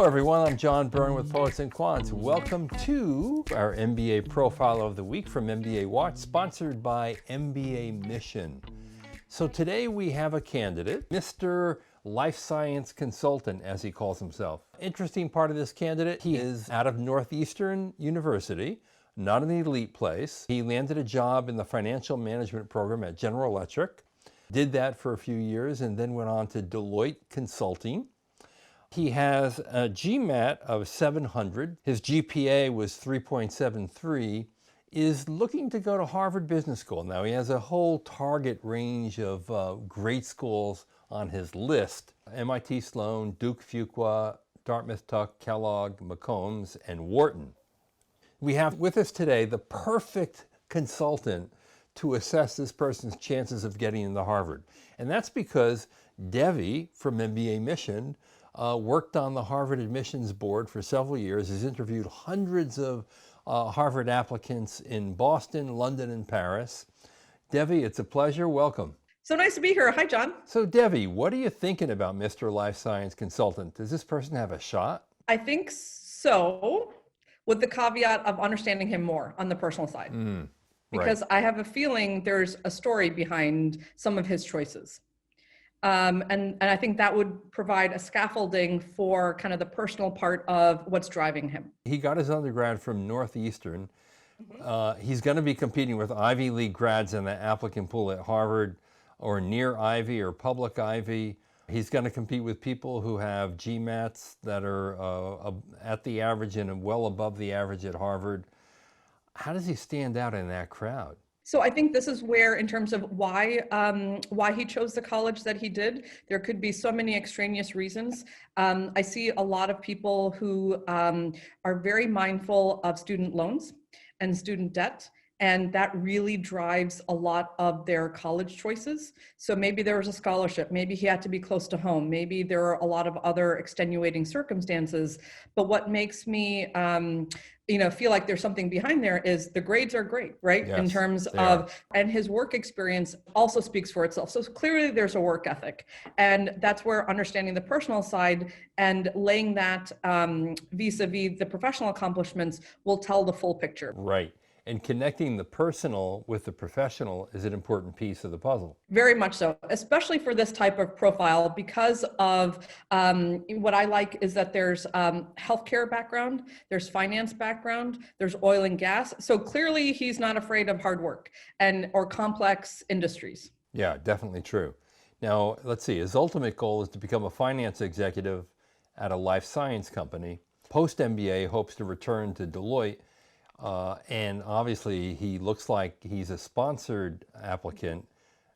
Hello everyone, I'm John Byrne with Poets and Quants. Welcome to our MBA Profile of the Week from MBA Watch, sponsored by mbaMission. So today we have a candidate, Mr. Life Science Consultant, as he calls himself. Interesting part of this candidate, he is out of Northeastern University, not an elite place. He landed a job in the financial management program at General Electric, did that for a few years, and then went on to Deloitte Consulting. He has a GMAT of 700. His GPA was 3.73. Is looking to go to Harvard Business School. Now he has a whole target range of great schools on his list. MIT Sloan, Duke Fuqua, Dartmouth Tuck, Kellogg, McCombs, and Wharton. We have with us today the perfect consultant to assess this person's chances of getting into Harvard. And that's because Devi from mbaMission worked on the Harvard admissions board for several years, has interviewed hundreds of Harvard applicants in Boston, London, and Paris. Devi, it's a pleasure. Welcome. So nice to be here. Hi, John. So Devi, what are you thinking about Mr. Life Science Consultant? Does this person have a shot? I think so, with the caveat of understanding him more on the personal side. Because right. I have a feeling there's a story behind some of his choices. And I think that would provide a scaffolding for kind of the personal part of what's driving him. He got his undergrad from Northeastern. He's going to be competing with Ivy League grads in the applicant pool at Harvard or near Ivy or public Ivy. He's going to compete with people who have GMATs that are at the average and well above the average at Harvard. How does he stand out in that crowd? So I think this is where, in terms of why he chose the college that he did, there could be so many extraneous reasons. I see a lot of people who are very mindful of student loans and student debt, and that really drives a lot of their college choices. So maybe there was a scholarship, maybe he had to be close to home, maybe there are a lot of other extenuating circumstances. But what makes me feel like there's something behind there is the grades are great, right? Yes, in terms of, and his work experience also speaks for itself. So clearly there's a work ethic, and that's where understanding the personal side and laying that vis-a-vis the professional accomplishments will tell the full picture. Right. And connecting the personal with the professional is an important piece of the puzzle. Very much so, especially for this type of profile, because of what I like is that there's healthcare background, there's finance background, there's oil and gas. So clearly he's not afraid of hard work or complex industries. Yeah, definitely true. Now, let's see, his ultimate goal is to become a finance executive at a life science company. Post-MBA, hopes to return to Deloitte. And obviously he looks like he's a sponsored applicant.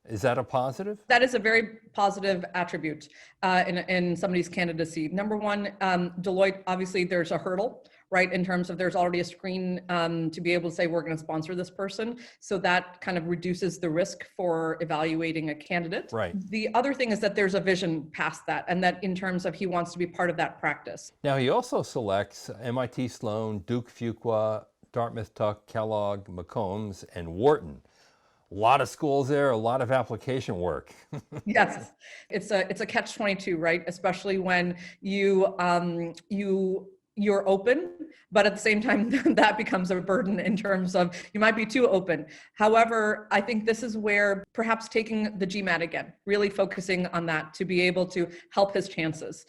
Is that a positive? That is a very positive attribute in somebody's candidacy. Number one, Deloitte, obviously there's a hurdle, right? In terms of there's already a screen to be able to say we're going to sponsor this person. So that kind of reduces the risk for evaluating a candidate. Right. The other thing is that there's a vision past that, and that in terms of he wants to be part of that practice. Now he also selects MIT Sloan, Duke Fuqua, Dartmouth Tuck, Kellogg, McCombs, and Wharton. A lot of schools there, a lot of application work. Yes, it's a catch-22, right? Especially when you're open, but at the same time, that becomes a burden in terms of you might be too open. However, I think this is where perhaps taking the GMAT again, really focusing on that to be able to help his chances.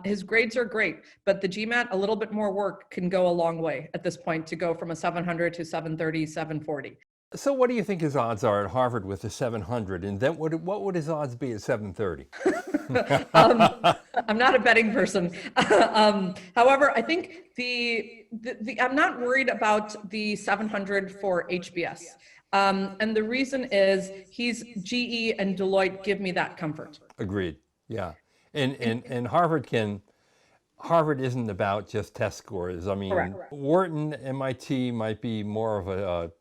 His grades are great, but the GMAT, a little bit more work can go a long way at this point to go from a 700 to 730, 740. So what do you think his odds are at Harvard with the 700? And then what would his odds be at 730? I'm not a betting person. However, I think I'm not worried about the 700 for HBS. And the reason is he's GE and Deloitte give me that comfort. Agreed. Yeah. And Harvard isn't about just test scores. I mean, correct. Wharton, MIT might be more of a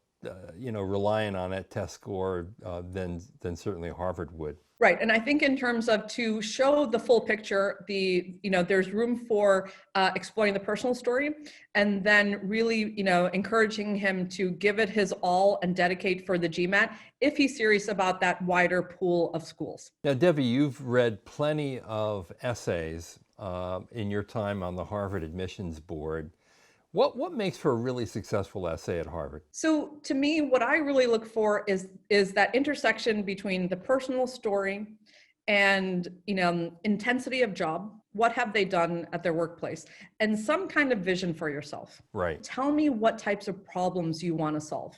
relying on that test score than certainly Harvard would. Right, and I think in terms of to show the full picture, there's room for exploring the personal story, and then really, encouraging him to give it his all and dedicate for the GMAT if he's serious about that wider pool of schools. Now, Devi, you've read plenty of essays in your time on the Harvard admissions board. What makes for a really successful essay at Harvard? So to me, what I really look for is that intersection between the personal story and intensity of job. What have they done at their workplace? And some kind of vision for yourself. Right. Tell me what types of problems you want to solve.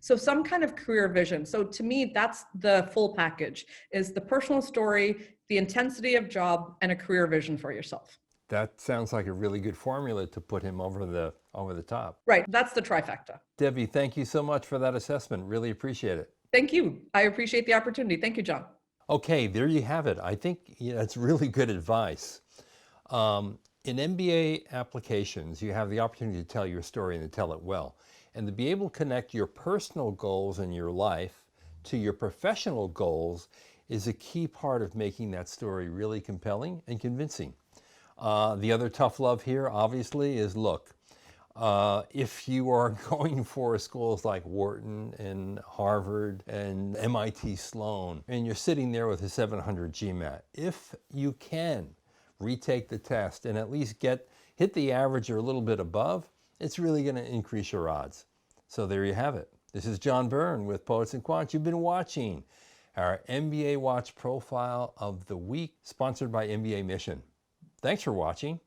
So some kind of career vision. So to me, that's the full package, is the personal story, the intensity of job, and a career vision for yourself. That sounds like a really good formula to put him over the top. Right, that's the trifecta. Debbie, thank you so much for that assessment. Really appreciate it. Thank you. I appreciate the opportunity. Thank you, John. Okay, there you have it. I think it's really good advice. In MBA applications, you have the opportunity to tell your story and to tell it well. And to be able to connect your personal goals in your life to your professional goals is a key part of making that story really compelling and convincing. The other tough love here, obviously, is look, if you are going for schools like Wharton and Harvard and MIT Sloan, and you're sitting there with a 700 GMAT, if you can retake the test and at least hit the average or a little bit above, it's really going to increase your odds. So there you have it. This is John Byrne with Poets and Quants. You've been watching our MBA Watch Profile of the Week, sponsored by MBA Mission. Thanks for watching.